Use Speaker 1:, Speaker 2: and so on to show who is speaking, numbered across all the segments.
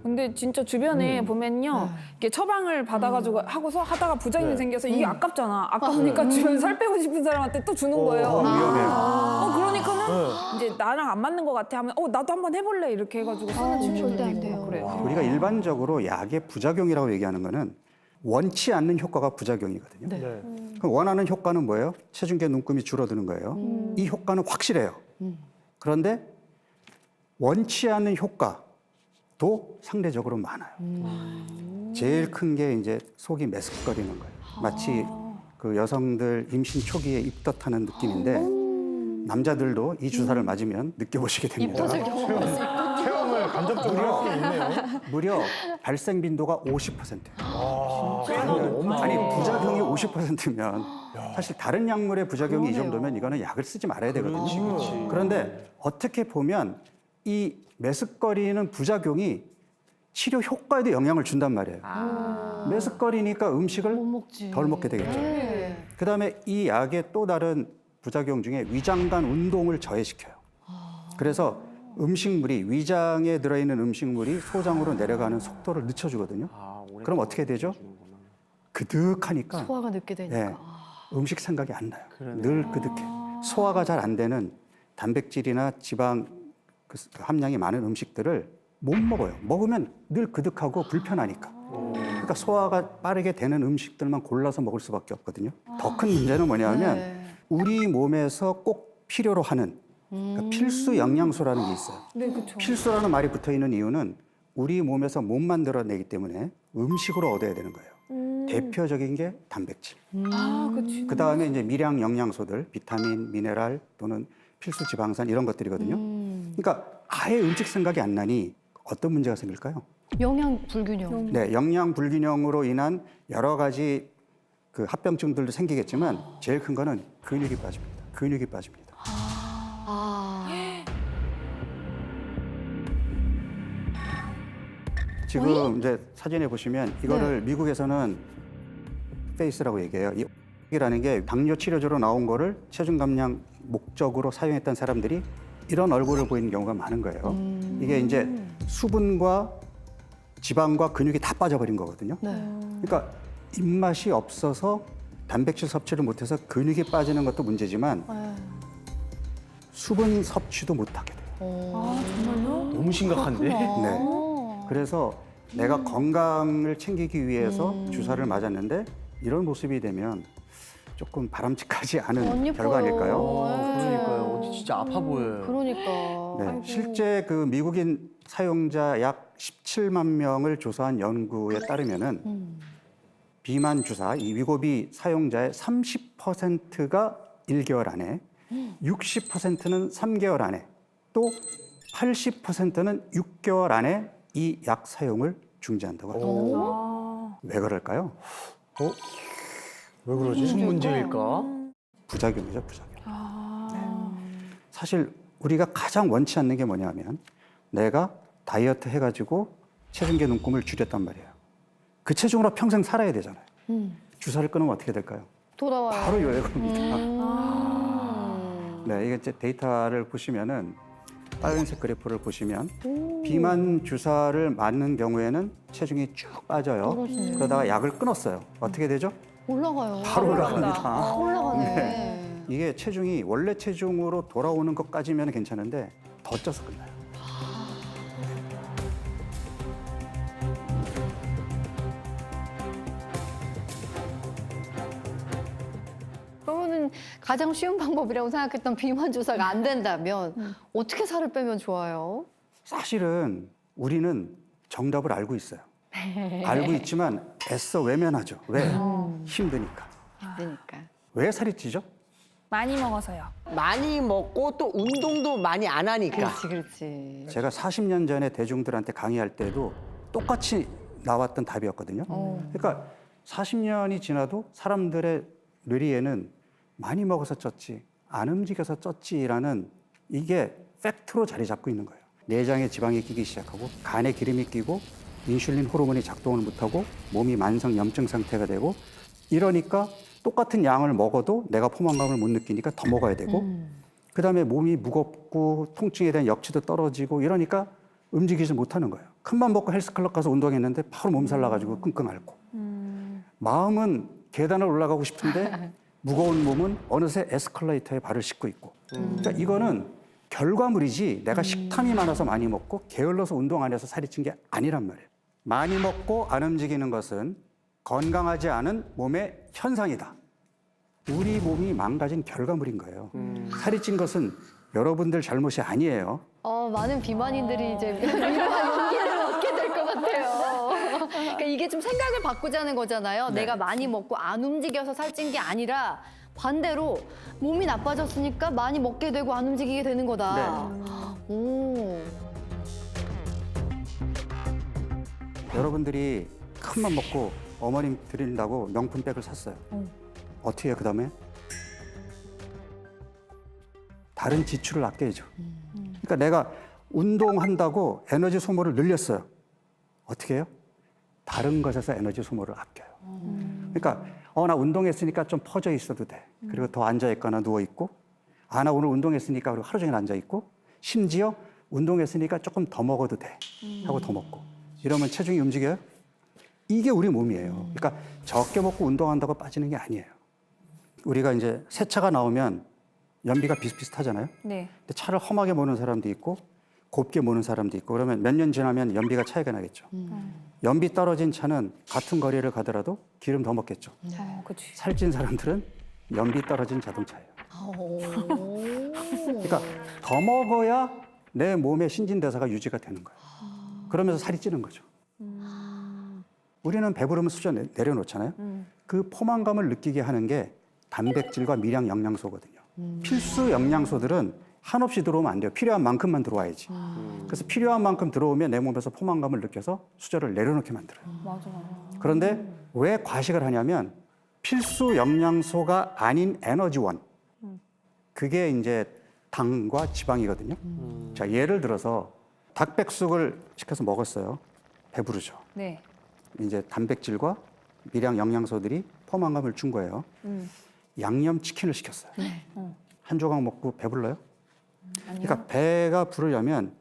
Speaker 1: 근데 진짜 주변에 보면요, 이렇게 처방을 받아가지고 하다가 부작용이 생겨서 이게 아깝잖아. 아까우니까 주변 살 빼고 싶은 사람한테 또 주는 거예요.
Speaker 2: 위험해요.
Speaker 1: 그러니까는 이제 나랑 안 맞는 것 같아 하면 나도 한번 해볼래 이렇게 해가지고 쓰는 친구들도
Speaker 3: 절대 안
Speaker 1: 있고
Speaker 3: 돼요.
Speaker 1: 그래요.
Speaker 2: 우리가 일반적으로 약의 부작용이라고 얘기하는 거는 원치 않는 효과가 부작용이거든요.
Speaker 3: 네.
Speaker 2: 그럼 원하는 효과는 뭐예요? 체중계 눈금이 줄어드는 거예요. 이 효과는 확실해요. 그런데 원치 않는 효과도 상대적으로 많아요. 제일 큰 게 이제 속이 메스꺼리는 거예요. 마치 그 여성들 임신 초기에 입덧하는 느낌인데 남자들도 이 주사를 맞으면 느껴보시게 됩니다.
Speaker 3: 입덧을 경험할 수 있고.
Speaker 4: 체험을 간접적으로 할 수 있네요.
Speaker 2: 무려 발생 빈도가 50%예요.
Speaker 4: 진짜?
Speaker 2: 아니 부작용이 50%면 사실 다른 약물의 부작용이 이 정도면 이거는 약을 쓰지 말아야 되거든요. 그런데 어떻게 보면 이 메스꺼리는 부작용이 치료 효과에도 영향을 준단 말이에요. 메스꺼리니까 음식을
Speaker 3: 못 먹지.
Speaker 2: 덜 먹게 되겠죠.
Speaker 3: 네.
Speaker 2: 그다음에 이 약의 또 다른 부작용 중에 위장관 운동을 저해시켜요. 그래서 음식물이 위장에 들어있는 음식물이 소장으로 내려가는 속도를 늦춰주거든요. 그럼 어떻게 되죠? 그득하니까
Speaker 3: 소화가 늦게 되니까.
Speaker 2: 네, 음식 생각이 안 나요. 늘 그득해. 소화가 잘 안 되는 단백질이나 지방 그 함량이 많은 음식들을 못 먹어요. 먹으면 늘 그득하고 불편하니까. 그러니까 소화가 빠르게 되는 음식들만 골라서 먹을 수밖에 없거든요. 더 큰 문제는 뭐냐면
Speaker 3: 네.
Speaker 2: 우리 몸에서 꼭 필요로 하는 그러니까 필수 영양소라는 게 있어요.
Speaker 1: 네, 그렇죠.
Speaker 2: 필수라는 말이 붙어 있는 이유는 우리 몸에서 못 만들어내기 때문에 음식으로 얻어야 되는 거예요. 대표적인 게 단백질.
Speaker 1: 그렇지.
Speaker 2: 그 다음에 이제 미량 영양소들, 비타민, 미네랄 또는 필수 지방산 이런 것들이거든요. 그러니까 아예 음식 생각이 안 나니 어떤 문제가 생길까요?
Speaker 3: 영양 불균형.
Speaker 2: 네, 영양 불균형으로 인한 여러 가지 그 합병증들도 생기겠지만 제일 큰 거는 근육이 빠집니다. 근육이 빠집니다. 지금 이제 사진에 보시면 이거를 미국에서는 페이스라고 얘기해요. 이라는 게 당뇨 치료제로 나온 거를 체중 감량 목적으로 사용했던 사람들이 이런 얼굴을 보이는 경우가 많은 거예요. 이게 이제 수분과 지방과 근육이 다 빠져버린 거거든요.
Speaker 3: 네.
Speaker 2: 그러니까 입맛이 없어서 단백질 섭취를 못해서 근육이 빠지는 것도 문제지만 수분 섭취도 못하게 돼요.
Speaker 1: 정말요?
Speaker 4: 너무 심각한데?
Speaker 2: 네. 그래서 내가 건강을 챙기기 위해서 주사를 맞았는데 이런 모습이 되면 조금 바람직하지 않은
Speaker 3: 안 예뻐요.
Speaker 2: 결과 아닐까요?
Speaker 4: 그러니까요. 진짜 아파 보여요.
Speaker 3: 그러니까.
Speaker 2: 네, 실제 그 미국인 사용자 약 17만 명을 조사한 연구에 따르면은 비만 주사, 이 위고비 사용자의 30%가 1개월 안에, 60%는 3개월 안에, 또 80%는 6개월 안에 이 약 사용을 중지한다고 합니다. 왜 그럴까요?
Speaker 4: 왜 그러지? 무슨 문제일까?
Speaker 2: 부작용이죠, 부작용. 사실 우리가 가장 원치 않는 게 뭐냐면 내가 다이어트 해가지고 체중계 눈금을 줄였단 말이에요. 그 체중으로 평생 살아야 되잖아요. 주사를 끊으면 어떻게 될까요?
Speaker 3: 돌아와요.
Speaker 2: 바로 요에 겁니다. 네, 이게 이제 데이터를 보시면은 빨간색 그래프를 보시면 비만 주사를 맞는 경우에는 체중이 쭉 빠져요.
Speaker 3: 그러시네요.
Speaker 2: 그러다가 약을 끊었어요. 어떻게 되죠?
Speaker 3: 올라가요.
Speaker 2: 바로 올라갑니다.
Speaker 3: 올라가네.
Speaker 2: 이게 체중이 원래 체중으로 돌아오는 것까지면 괜찮은데 더 쪄서 끝나요.
Speaker 3: 그러면은 가장 쉬운 방법이라고 생각했던 비만 주사가 안 된다면 어떻게 살을 빼면 좋아요?
Speaker 2: 사실은 우리는 정답을 알고 있어요. 알고 있지만 애써 외면하죠. 왜? 힘드니까.
Speaker 3: 그러니까.
Speaker 2: 왜 살이 찌죠?
Speaker 1: 많이 먹어서요.
Speaker 5: 많이 먹고 또 운동도 많이 안 하니까.
Speaker 3: 그렇지, 그렇지.
Speaker 2: 제가 40년 전에 대중들한테 강의할 때도 똑같이 나왔던 답이었거든요. 그러니까 40년이 지나도 사람들의 뇌리에는 많이 먹어서 쪘지, 안 움직여서 쪘지라는 이게 팩트로 자리 잡고 있는 거예요. 내장에 지방이 끼기 시작하고 간에 기름이 끼고 인슐린 호르몬이 작동을 못하고 몸이 만성 염증 상태가 되고 이러니까 똑같은 양을 먹어도 내가 포만감을 못 느끼니까 더 먹어야 되고 그다음에 몸이 무겁고 통증에 대한 역치도 떨어지고 이러니까 움직이지 못하는 거예요. 큰맘 먹고 헬스클럽 가서 운동했는데 바로 몸살 나가지고 끙끙 앓고. 마음은 계단을 올라가고 싶은데 무거운 몸은 어느새 에스컬레이터에 발을 싣고 있고. 그러니까 이거는 결과물이지 내가 식탐이 많아서 많이 먹고 게을러서 운동 안 해서 살이 찐 게 아니란 말이에요. 많이 먹고 안 움직이는 것은 건강하지 않은 몸의 현상이다. 우리 몸이 망가진 결과물인 거예요. 살이 찐 것은 여러분들 잘못이 아니에요.
Speaker 3: 많은 비만인들이 이제 이러한 용기를 얻게 될 것 같아요. 그러니까 이게 좀 생각을 바꾸자는 거잖아요. 내가 많이 먹고 안 움직여서 살찐 게 아니라 반대로 몸이 나빠졌으니까 많이 먹게 되고 안 움직이게 되는 거다. 오.
Speaker 2: 여러분들이 큰맘 먹고 어머님 드린다고 명품백을 샀어요. 어떻게 해요, 그 다음에? 다른 지출을 아껴야죠. 그러니까 내가 운동한다고 에너지 소모를 늘렸어요. 어떻게 해요? 다른 것에서 에너지 소모를 아껴요. 그러니까 나 운동했으니까 좀 퍼져 있어도 돼. 그리고 더 앉아있거나 누워있고 나 오늘 운동했으니까 그리고 하루 종일 앉아있고 심지어 운동했으니까 조금 더 먹어도 돼 하고 더 먹고 이러면 체중이 움직여요? 이게 우리 몸이에요. 그러니까 적게 먹고 운동한다고 빠지는 게 아니에요. 우리가 이제 새 차가 나오면 연비가 비슷비슷하잖아요.
Speaker 1: 네.
Speaker 2: 근데 차를 험하게 모는 사람도 있고 곱게 모는 사람도 있고 그러면 몇 년 지나면 연비가 차이가 나겠죠. 연비 떨어진 차는 같은 거리를 가더라도 기름 더 먹겠죠.
Speaker 1: 그렇지.
Speaker 2: 살찐 사람들은 연비 떨어진 자동차예요. 그러니까 더 먹어야 내 몸의 신진대사가 유지가 되는 거예요. 그러면서 살이 찌는 거죠. 우리는 배부르면 수저 내려놓잖아요. 그 포만감을 느끼게 하는 게 단백질과 미량 영양소거든요. 필수 영양소들은 한없이 들어오면 안 돼요. 필요한 만큼만 들어와야지. 그래서 필요한 만큼 들어오면 내 몸에서 포만감을 느껴서 수저를 내려놓게 만들어요.
Speaker 1: 맞아.
Speaker 2: 그런데 왜 과식을 하냐면 필수 영양소가 아닌 에너지원. 그게 이제 당과 지방이거든요. 자, 예를 들어서 닭백숙을 시켜서 먹었어요. 배부르죠.
Speaker 1: 네.
Speaker 2: 이제 단백질과 미량 영양소들이 포만감을 준 거예요. 양념치킨을 시켰어요. 한 조각 먹고 배불러요? 그러니까 배가 부르려면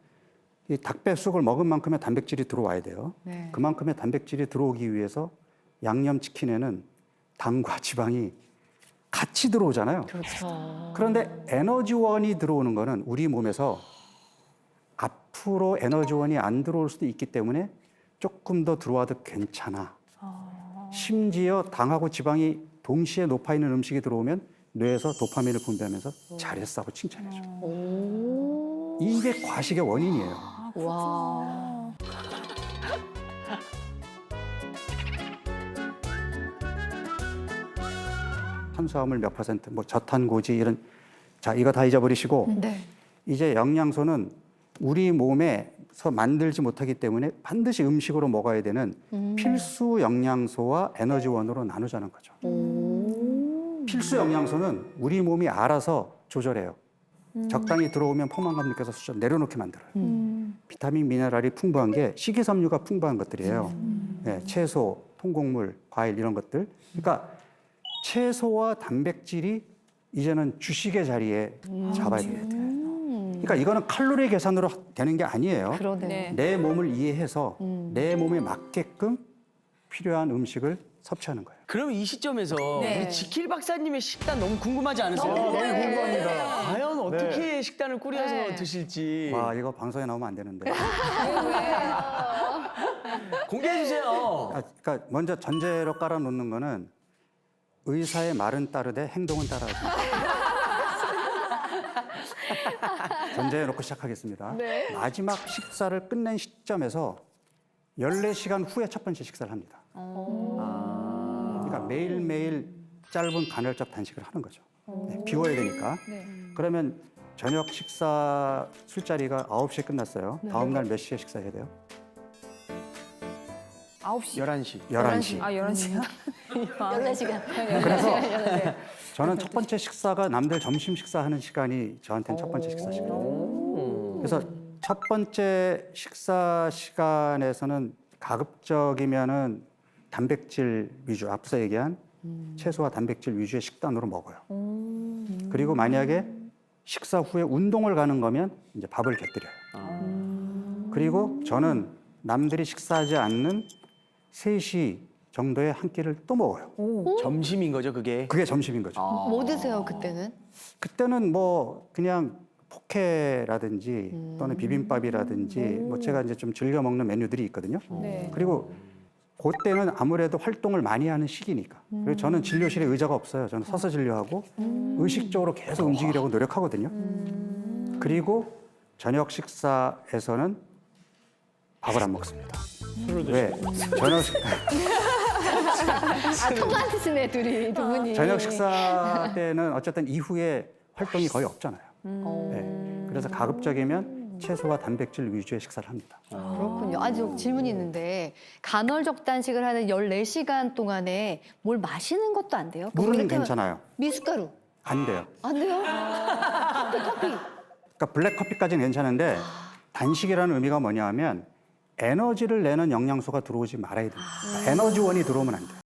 Speaker 2: 이 닭백숙을 먹은 만큼의 단백질이 들어와야 돼요. 그만큼의 단백질이 들어오기 위해서 양념치킨에는 당과 지방이 같이 들어오잖아요.
Speaker 3: 그렇죠.
Speaker 2: 그런데 에너지원이 들어오는 거는 우리 몸에서 앞으로 에너지원이 안 들어올 수도 있기 때문에 조금 더 들어와도 괜찮아. 심지어 당하고 지방이 동시에 높아 있는 음식이 들어오면 뇌에서 도파민을 분비하면서 잘했어 하고 칭찬해줘. 이게 과식의 원인이에요.
Speaker 3: 와.
Speaker 2: 탄수화물 몇 퍼센트, 뭐 저탄고지 이런 자 이거 다 잊어버리시고
Speaker 3: 네.
Speaker 2: 이제 영양소는 우리 몸에서 만들지 못하기 때문에 반드시 음식으로 먹어야 되는 필수 영양소와 에너지원으로 나누자는 거죠. 필수 영양소는 우리 몸이 알아서 조절해요. 적당히 들어오면 포만감 느껴서 수저 내려놓게 만들어요. 비타민, 미네랄이 풍부한 게 식이섬유가 풍부한 것들이에요. 네, 채소, 통곡물, 과일 이런 것들. 그러니까 채소와 단백질이 이제는 주식의 자리에 잡아야 돼요. 그러니까 이거는 칼로리 계산으로 되는 게 아니에요.
Speaker 3: 그러네.
Speaker 1: 네.
Speaker 2: 내 몸을 이해해서 내 몸에 맞게끔 필요한 음식을 섭취하는 거예요.
Speaker 4: 그럼 이 시점에서
Speaker 1: 네.
Speaker 4: 우리 지킬 박사님의 식단 너무 궁금하지 않으세요?
Speaker 3: 너무 궁금합니다.
Speaker 4: 과연 어떻게 식단을 꾸려서
Speaker 3: 네.
Speaker 4: 드실지
Speaker 2: 와 이거 방송에 나오면 안 되는데.
Speaker 4: 공개해 주세요.
Speaker 2: 그러니까 먼저 전제로 깔아놓는 거는 의사의 말은 따르되 행동은 따라하지. 전제해 놓고 시작하겠습니다.
Speaker 3: 네.
Speaker 2: 마지막 식사를 끝낸 시점에서 14시간 후에 첫 번째 식사를 합니다. 그러니까 매일매일 짧은 간헐적 단식을 하는 거죠. 네, 비워야 되니까. 그러면 저녁 식사 술자리가 9시에 끝났어요. 다음 날 몇 시에 식사해야 돼요?
Speaker 1: 9시.
Speaker 4: 11시.
Speaker 2: 11시.
Speaker 1: 11시야?
Speaker 3: 14시간.
Speaker 2: 그래서 저는 첫 번째 식사가 남들 점심 식사하는 시간이 저한테는 첫 번째 식사 시간이에요. 그래서 첫 번째 식사 시간에서는 가급적이면은 단백질 위주, 앞서 얘기한 채소와 단백질 위주의 식단으로 먹어요. 그리고 만약에 식사 후에 운동을 가는 거면 이제 밥을 곁들여요. 그리고 저는 남들이 식사하지 않는 3시 정도에 한 끼를 또 먹어요.
Speaker 4: 점심인 거죠, 그게.
Speaker 2: 그게 점심인 거죠.
Speaker 3: 뭐 드세요 그때는?
Speaker 2: 그때는 뭐 그냥 포케라든지 또는 비빔밥이라든지 뭐 제가 이제 좀 즐겨 먹는 메뉴들이 있거든요.
Speaker 1: 네.
Speaker 2: 그리고 그때는 아무래도 활동을 많이 하는 시기니까. 그리고 저는 진료실에 의자가 없어요. 저는 서서 진료하고 의식적으로 계속 움직이려고 노력하거든요. 그리고 저녁 식사에서는 밥을 안 먹습니다. 왜?
Speaker 3: 통한 뜻이네 둘이 두 분이.
Speaker 2: 저녁 식사 때는 어쨌든 이후에 활동이 거의 없잖아요.
Speaker 3: 어.
Speaker 2: 네. 그래서 가급적이면 채소와 단백질 위주의 식사를 합니다.
Speaker 3: 그렇군요. 아니, 저 질문이 있는데 간헐적 단식을 하는 14시간 동안에 뭘 마시는 것도 안 돼요?
Speaker 2: 물은
Speaker 3: 이를테면
Speaker 2: 괜찮아요.
Speaker 3: 미숫가루
Speaker 2: 안 돼요.
Speaker 3: 안 돼요? 커피.
Speaker 2: 그러니까 블랙커피까지는 괜찮은데 단식이라는 의미가 뭐냐 하면 에너지를 내는 영양소가 들어오지 말아야 됩니다. 에너지원이 들어오면 안 돼요.